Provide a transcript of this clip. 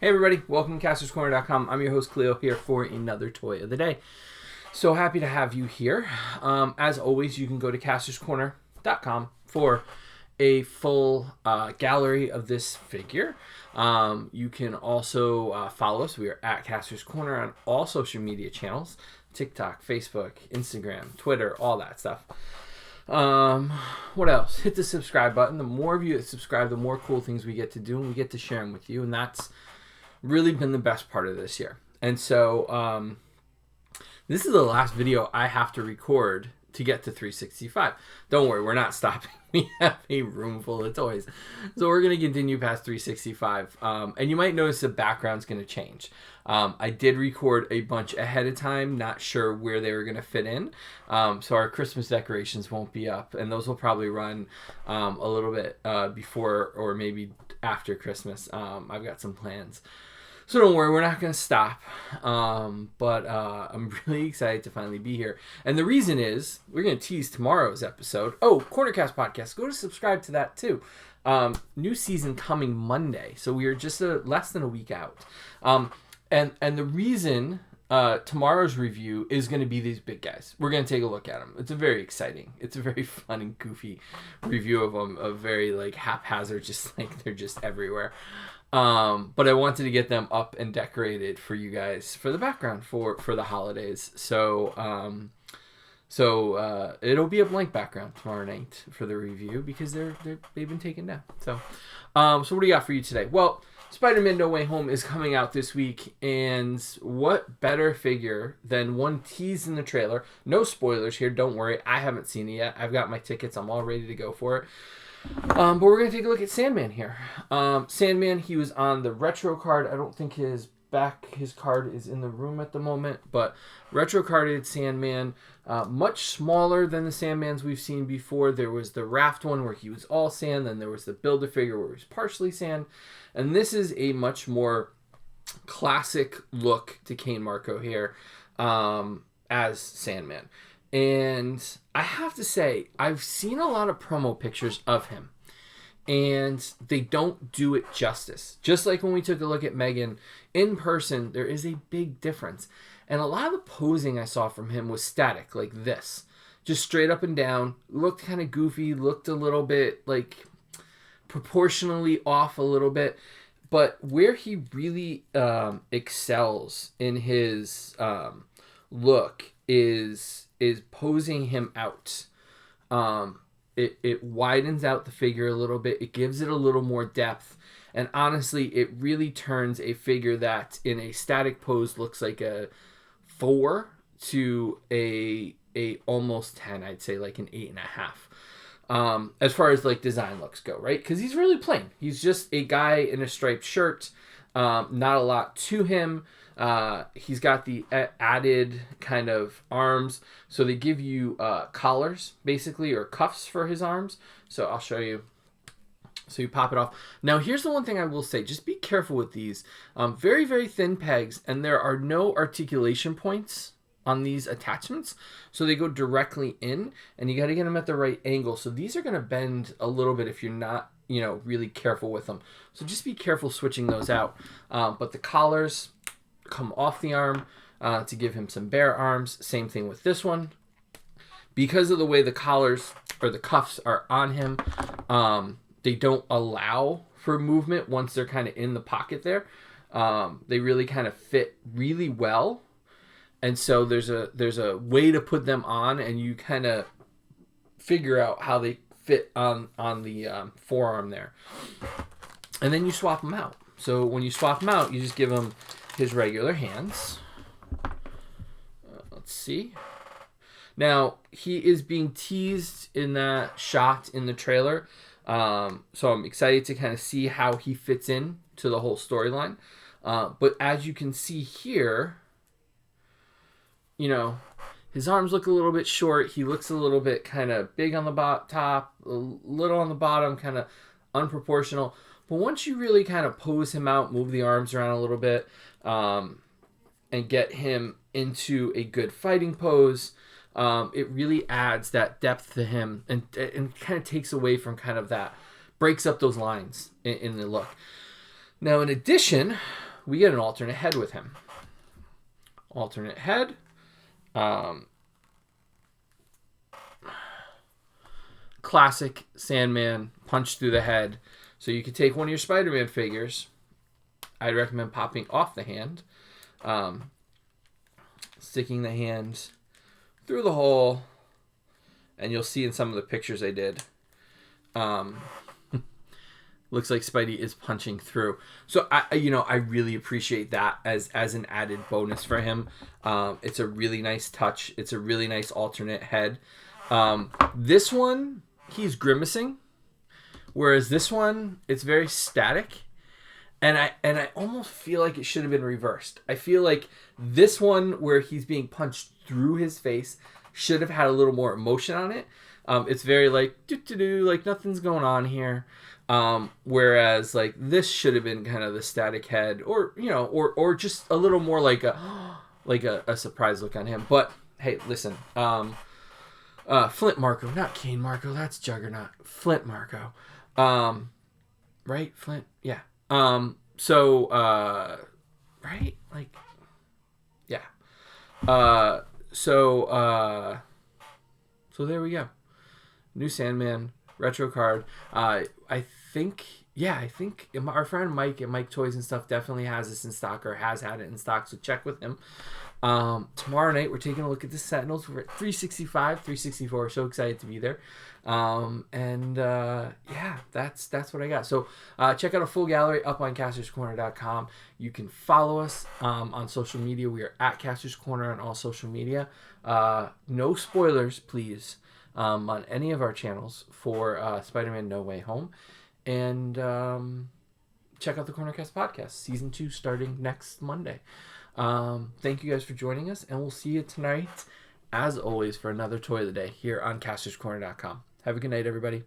Hey everybody, welcome to CastorsCorner.com. I'm your host Cleo here for another toy of the day. So happy to have you here. As always, you can go to CastorsCorner.com for a full gallery of this figure. You can also follow us. We are at Castors Corner on all social media channels. TikTok, Facebook, Instagram, Twitter, all that stuff. What else? Hit the subscribe button. The more of you that subscribe, the more cool things we get to do, and we get to share them with you. And that's really been the best part of this year. And so this is the last video I have to record to get to 365. Don't worry, we're not stopping. We have a room full of toys. So we're going to continue past 365. And you might notice the background's going to change. I did record a bunch ahead of time, not sure where they were going to fit in. So our Christmas decorations won't be up. And those will probably run a little bit before or maybe after Christmas. I've got some plans. So don't worry, we're not going to stop, but I'm really excited to finally be here. And the reason is, we're going to tease tomorrow's episode. Oh, Cornercast Podcast, go to subscribe to that too. New season coming Monday, so we are just less than a week out. And the reason tomorrow's review is going to be these big guys. We're going to take a look at them. It's a very exciting, it's a very fun and goofy review of them, a very like haphazard, just like they're just everywhere. But I wanted to get them up and decorated for you guys for the background for the holidays. So it'll be a blank background tomorrow night for the review because they've been taken down. So what do you got for you today? Well, Spider-Man No Way Home is coming out this week, and what better figure than one teased in the trailer? No spoilers here, don't worry. I haven't seen it yet. I've got my tickets. I'm all ready to go for it. But we're going to take a look at Sandman here. Sandman, he was on the retro card. I don't think his card is in the room at the moment, but retro carded Sandman, much smaller than the Sandmans we've seen before. There was the raft one where he was all sand, then there was the Build-A-Figure where he was partially sand, and this is a much more classic look to Kane Marco here as Sandman. And I have to say, I've seen a lot of promo pictures of him, and they don't do it justice. Just like when we took a look at Megan in person, there is a big difference. And a lot of the posing I saw from him was static, like this. Just straight up and down, looked kind of goofy, looked a little bit like proportionally off a little bit. But where he really excels in his look is posing him out. It widens out the figure a little bit. It gives it a little more depth. And honestly, it really turns a figure that in a static pose looks like a 4 to a almost 10. I'd say like an 8.5. As far as like design looks go, right? Because he's really plain. He's just a guy in a striped shirt. Not a lot to him. He's got the added kind of arms. So they give you collars, basically, or cuffs for his arms. So I'll show you. So you pop it off. Now, here's the one thing I will say. Just be careful with these. Very, very thin pegs, and there are no articulation points on these attachments. So they go directly in, and you got to get them at the right angle. So these are going to bend a little bit if you're not, really careful with them. So just be careful switching those out. But the collars come off the arm to give him some bare arms. Same thing with this one. Because of the way the collars or the cuffs are on him, they don't allow for movement once they're kind of in the pocket there. They really kind of fit really well. And so there's a way to put them on, and you kind of figure out how they fit on the forearm there. And then you swap them out. So when you swap them out, you just give them his regular hands. Let's see. Now, he is being teased in that shot in the trailer. So I'm excited to kind of see how he fits in to the whole storyline. But as you can see here, his arms look a little bit short. He looks a little bit kind of big on the top, a little on the bottom, kind of unproportional. But once you really kind of pose him out, move the arms around a little bit, and get him into a good fighting pose, it really adds that depth to him and kind of takes away from kind of that, breaks up those lines in the look. Now, in addition, we get an alternate head with him. Alternate head. Classic Sandman punch through the head. So you could take one of your Spider-Man figures. I'd recommend popping off the hand. Sticking the hand through the hole. And you'll see in some of the pictures I did. Looks like Spidey is punching through. So I really appreciate that as an added bonus for him. It's a really nice touch. It's a really nice alternate head. This one, he's grimacing, whereas this one, it's very static. And I almost feel like it should have been reversed. I feel like this one, where he's being punched through his face, should have had a little more emotion on it. It's very like like nothing's going on here. Whereas like this should have been kind of the static head, or or just a little more like a surprise look on him. But hey, listen, Flint Marco, not Kane Marco, that's Juggernaut. Flint Marco, right? Flint, yeah. So right, like, yeah. So there we go. New Sandman retro card. I think our friend Mike at Mike Toys and Stuff definitely has this in stock, or has had it in stock, so check with him. Tomorrow night we're taking a look at the Sentinels. We're at 365, 364. So excited to be there. Yeah, that's what I got. So check out a full gallery up on castorscorner.com. You can follow us on social media. We are at Castors Corner on all social media. No spoilers, please, on any of our channels for Spider-Man No Way Home. And check out the Cornercast podcast, season 2, starting next Monday. Thank you guys for joining us, and we'll see you tonight, as always, for another Toy of the Day here on castorscorner.com. Have a good night, everybody.